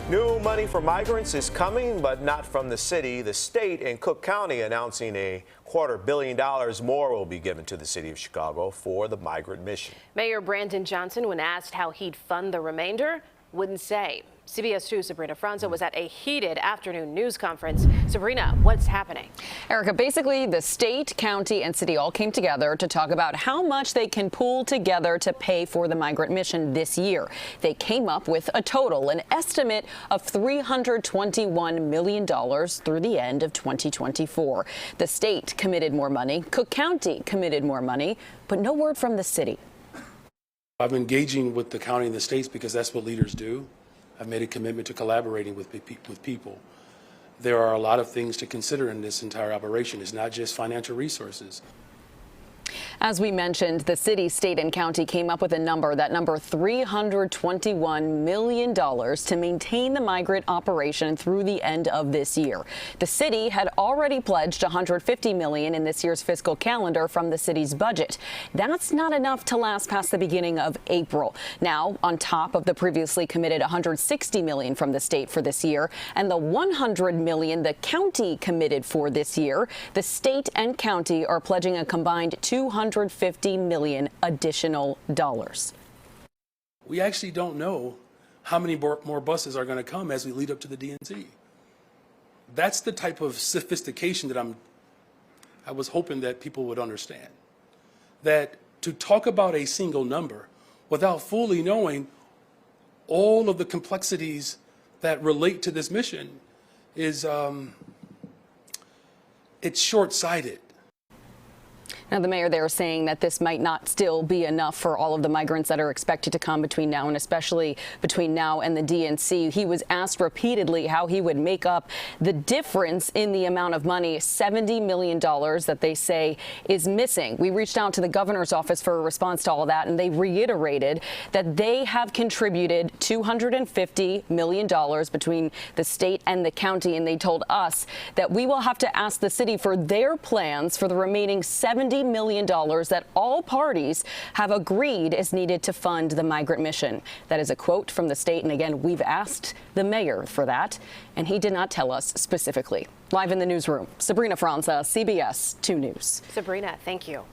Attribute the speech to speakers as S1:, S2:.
S1: New money for migrants is coming, but not from the city. The state and Cook County announcing $250 million more will be given to the city of Chicago for the migrant mission.
S2: Mayor Brandon Johnson, when asked how he'd fund the remainder, wouldn't say. CBS 2's Sabrina Franza was at a heated afternoon news conference. Sabrina, what's happening?
S3: Erica, basically the state, county and city all came together to talk about how much they can pool together to pay for the migrant mission this year. They came up with a total, an estimate of $321 million through the end of 2024. The state committed more money. Cook County committed more money, but no word from the city.
S4: I'm engaging with the county and the states because that's what leaders do. I've made a commitment to collaborating with people. There are a lot of things to consider in this entire operation. It's not just financial resources.
S3: As we mentioned, the city, state and county came up with a number, that number $321 million to maintain the migrant operation through the end of this year. The city had already pledged $150 million in this year's fiscal calendar from the city's budget. That's not enough to last past the beginning of April. Now, on top of the previously committed $160 million from the state for this year and the $100 million the county committed for this year, the state and county are pledging a combined $250 million additional dollars.
S4: We actually don't know how many more buses are going to come as we lead up to the DNC. That's the type of sophistication that I was hoping that people would understand. That to talk about a single number without fully knowing all of the complexities that relate to this mission is it's short-sighted.
S3: Now, the mayor there is saying that this might not still be enough for all of the migrants that are expected to come between now and especially between now and the DNC. He was asked repeatedly how he would make up the difference in the amount of money, $70 million that they say is missing. We reached out to the governor's office for a response to all of that, and they reiterated that they have contributed $250 million between the state and the county, and they told us that we will have to ask the city for their plans for the remaining $70 million that all parties have agreed is needed to fund the migrant mission. That is a quote from the state. And again, we've asked the mayor for that, and he did not tell us specifically. Live in the newsroom, Sabrina Franza, CBS 2 News.
S2: Sabrina, thank you.